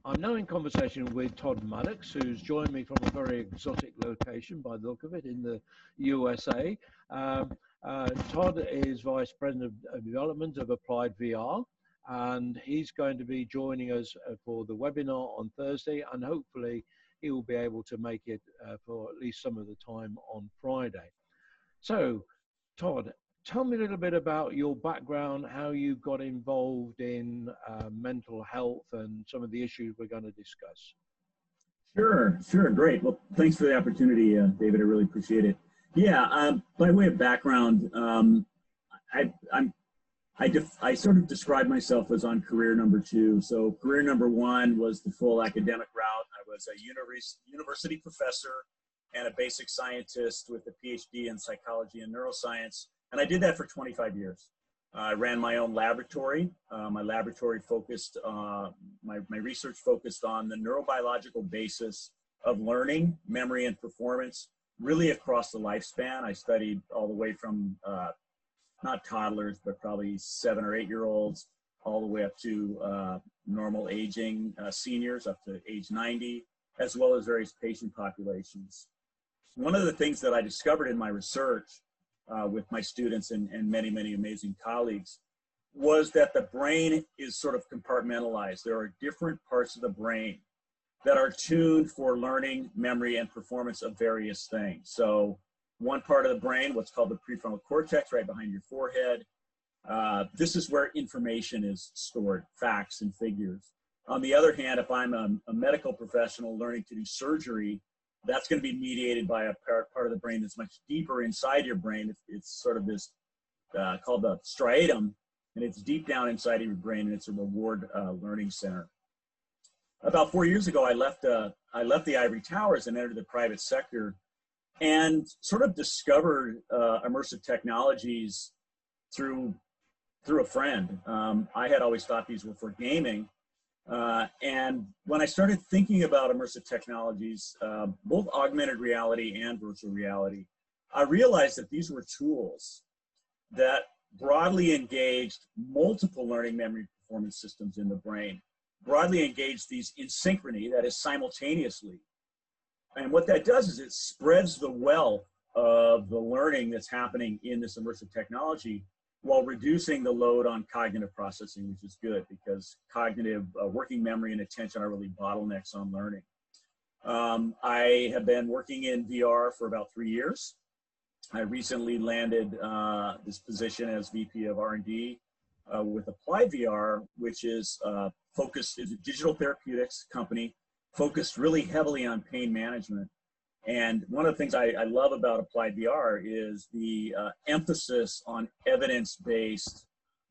I'm now in conversation with Todd Maddox, who's joined me from a very exotic location by the look of it in the USA. Todd is Vice President of Development of Applied VR, and he's going to be joining us for the webinar on Thursday, and hopefully he will be able to make it for at least some of the time on Friday. So, Todd, tell me a little bit about your background, how you got involved in mental health and some of the issues we're going to discuss. Sure, great. Well, thanks for the opportunity, David. I really appreciate it. Yeah, by way of background, I sort of describe myself as on career number 2. So career number 1 was the full academic route. I was a university professor and a basic scientist with a PhD in psychology and neuroscience. And I did that for 25 years. I ran my own laboratory. My laboratory focused, my research focused on the neurobiological basis of learning, memory, and performance, really across the lifespan. I studied all the way from, not toddlers, but probably 7 or 8-year-olds, all the way up to normal aging seniors up to age 90, as well as various patient populations. One of the things that I discovered in my research with my students and many, many amazing colleagues was that the brain is sort of compartmentalized. There are different parts of the brain that are tuned for learning, memory, and performance of various things. So one part of the brain, what's called the prefrontal cortex, right behind your forehead, this is where information is stored, facts and figures. On the other hand, if I'm a medical professional learning to do surgery, that's going to be mediated by a part of the brain that's much deeper inside your brain. It's sort of this called the striatum, and it's deep down inside of your brain, and it's a reward learning center. About 4 years ago, I left the ivory towers and entered the private sector, and sort of discovered immersive technologies through a friend. I had always thought these were for gaming. And when I started thinking about immersive technologies, both augmented reality and virtual reality, I realized that these were tools that broadly engaged multiple learning, memory, performance systems in the brain, broadly engaged these in synchrony, that is simultaneously. And what that does is it spreads the wealth of the learning that's happening in this immersive technology while reducing the load on cognitive processing, which is good because cognitive working memory and attention are really bottlenecks on learning. I have been working in VR for about 3 years. I recently landed this position as VP of R&D with Applied VR, which is focused, is a digital therapeutics company focused really heavily on pain management. And one of the things I love about Applied VR is the emphasis on evidence-based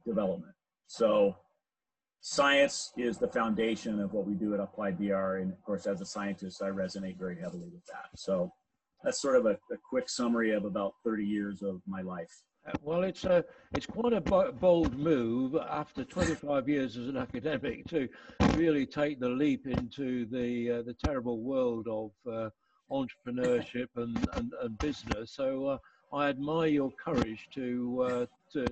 development. So science is the foundation of what we do at Applied VR. And of course, as a scientist, I resonate very heavily with that. So that's sort of a quick summary of about 30 years of my life. Well, it's quite a bold move after 25 years as an academic to really take the leap into the terrible world of entrepreneurship and business. So I admire your courage to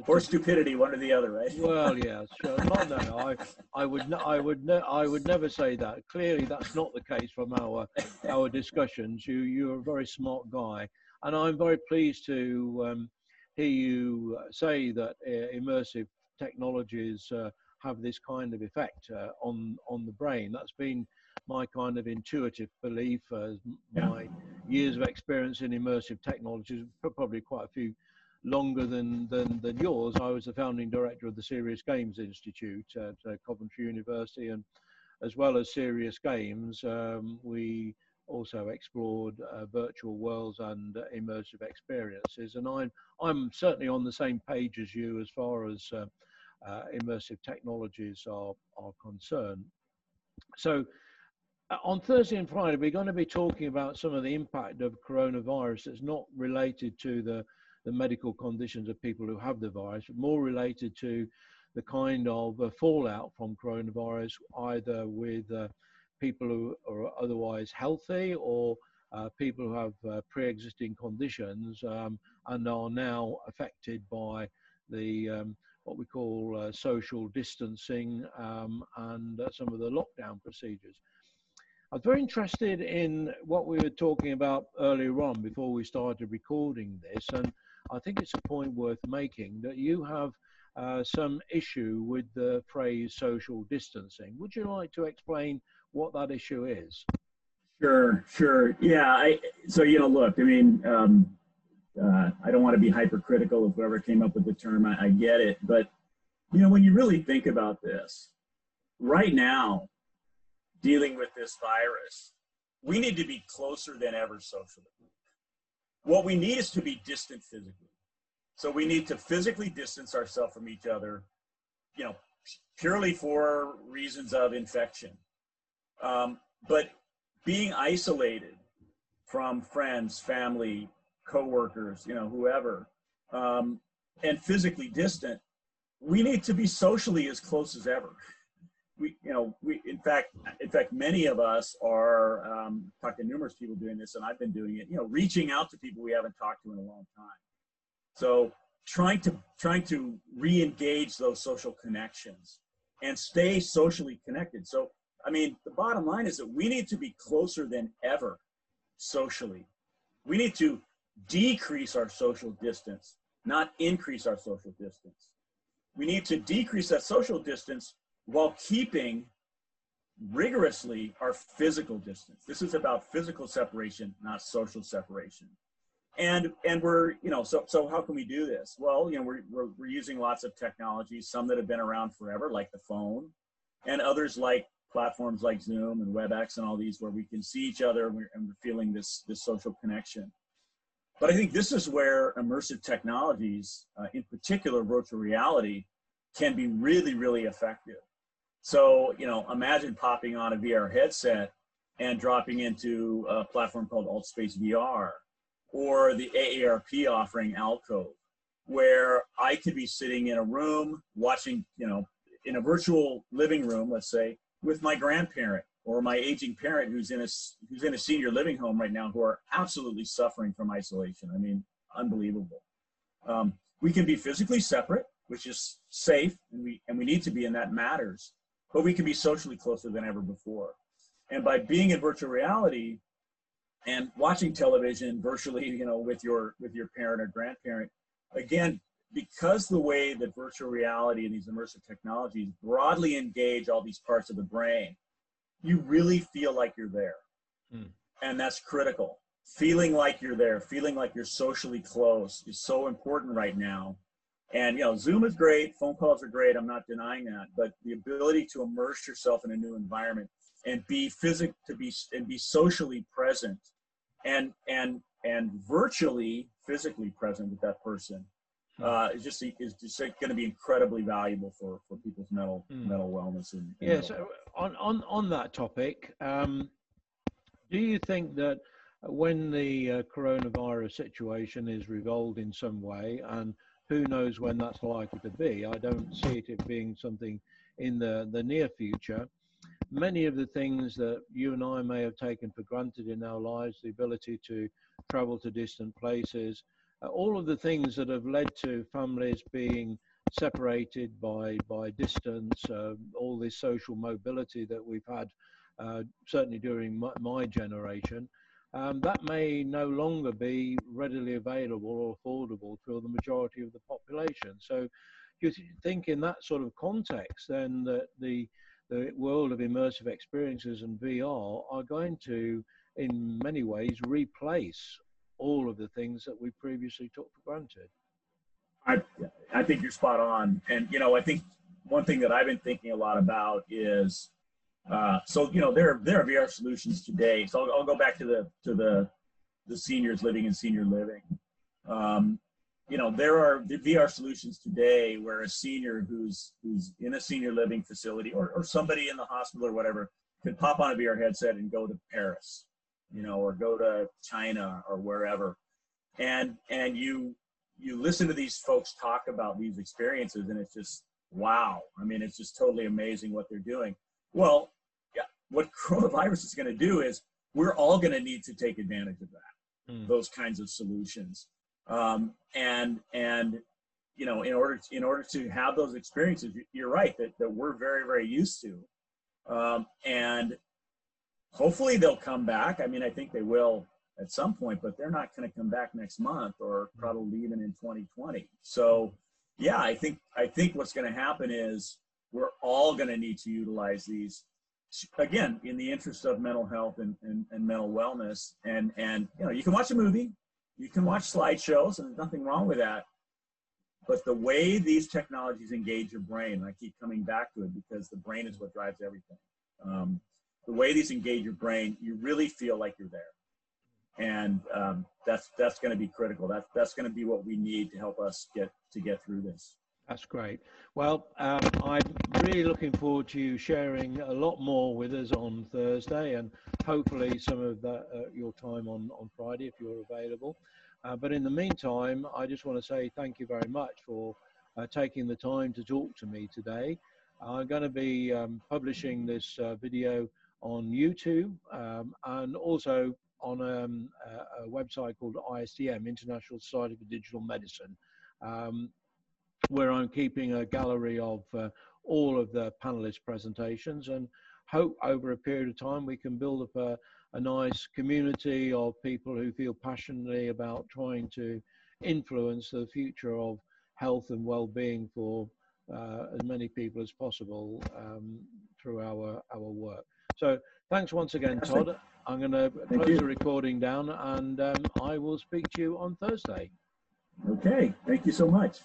or stupidity, one or the other, right? Well, yeah, sure. No, I would never say that. Clearly, that's not the case from our discussions. You're a very smart guy, and I'm very pleased to hear you say that immersive technologies have this kind of effect on the brain. That's been my kind of intuitive belief as my years of experience in immersive technologies, probably quite a few longer than yours. I was the founding director of the Serious Games Institute at Coventry University, and as well as serious games, we also explored virtual worlds and immersive experiences. And I'm certainly on the same page as you as far as immersive technologies are concerned. So on Thursday and Friday, we're going to be talking about some of the impact of coronavirus that's not related to the medical conditions of people who have the virus, but more related to the kind of fallout from coronavirus, either with people who are otherwise healthy or people who have pre-existing conditions and are now affected by the what we call social distancing and some of the lockdown procedures. I was very interested in what we were talking about earlier on before we started recording this, and I think it's a point worth making that you have some issue with the phrase social distancing. Would you like to explain what that issue is? Sure. Yeah. So, look, I mean, I don't want to be hypercritical of whoever came up with the term. I get it. But, when you really think about this, right now, dealing with this virus, we need to be closer than ever socially. What we need is to be distant physically. So we need to physically distance ourselves from each other, purely for reasons of infection. But being isolated from friends, family, coworkers, whoever, and physically distant, we need to be socially as close as ever. In fact, many of us are talking to numerous people doing this, and I've been doing it. Reaching out to people we haven't talked to in a long time. So trying to re-engage those social connections and stay socially connected. So, I mean, the bottom line is that we need to be closer than ever socially. We need to decrease our social distance, not increase our social distance. We need to decrease that social distance while keeping rigorously our physical distance. This is about physical separation, not social separation. And we're, so how can we do this? Well, we're using lots of technologies, some that have been around forever, like the phone, and others like platforms like Zoom and WebEx and all these, where we can see each other and we're feeling this social connection. But I think this is where immersive technologies, in particular virtual reality, can be really, really effective. So, imagine popping on a VR headset and dropping into a platform called AltSpace VR, or the AARP offering Alcove, where I could be sitting in a room watching, in a virtual living room, let's say, with my grandparent or my aging parent who's in a senior living home right now, who are absolutely suffering from isolation. I mean, unbelievable. We can be physically separate, which is safe, and we need to be, and that matters. But we can be socially closer than ever before. And by being in virtual reality and watching television virtually, with your parent or grandparent, again, because the way that virtual reality and these immersive technologies broadly engage all these parts of the brain, you really feel like you're there. And that's critical. Feeling like you're there, feeling like you're socially close is so important right now. And, Zoom is great, phone calls are great, I'm not denying that, but the ability to immerse yourself in a new environment and be socially present and virtually physically present with that person is just going to be incredibly valuable for people's mental wellness. Yes. On that topic, do you think that when the coronavirus situation is resolved in some way, and who knows when that's likely to be, I don't see it being something in the near future, many of the things that you and I may have taken for granted in our lives, the ability to travel to distant places, all of the things that have led to families being separated by distance, all this social mobility that we've had, certainly during my generation, that may no longer be readily available or affordable to the majority of the population. So you think in that sort of context, then that the world of immersive experiences and VR are going to, in many ways, replace all of the things that we previously took for granted. I think you're spot on. And, I think one thing that I've been thinking a lot about is, there are VR solutions today. So I'll go back to the seniors living in senior living. There are the VR solutions today where a senior who's in a senior living facility or somebody in the hospital or whatever could pop on a VR headset and go to Paris, or go to China or wherever. And you listen to these folks talk about these experiences, and it's just, wow. I mean, it's just totally amazing what they're doing. Well, yeah, what coronavirus is going to do is we're all going to need to take advantage of that, those kinds of solutions. And you know, in order to have those experiences, you're right, that we're very, very used to. And hopefully they'll come back. I mean, I think they will at some point, but they're not going to come back next month or probably even in 2020. So yeah, I think what's going to happen is we're all going to need to utilize these, again, in the interest of mental health and mental wellness. And you know, you can watch a movie, you can watch slideshows, and there's nothing wrong with that. But the way these technologies engage your brain, and I keep coming back to it because the brain is what drives everything. The way these engage your brain, you really feel like you're there. And that's going to be critical. That's going to be what we need to help us get through this. That's great. Well, I'm really looking forward to you sharing a lot more with us on Thursday, and hopefully some of that, your time on Friday if you're available. But in the meantime, I just want to say thank you very much for taking the time to talk to me today. I'm going to be publishing this video on YouTube and also on a website called ISDM, International Society for Digital Medicine, where I'm keeping a gallery of all of the panelists' presentations, and hope over a period of time we can build up a nice community of people who feel passionately about trying to influence the future of health and well-being for as many people as possible through our work. So thanks once again, Todd. I'm going to close the recording down, and I will speak to you on Thursday. Okay, thank you so much.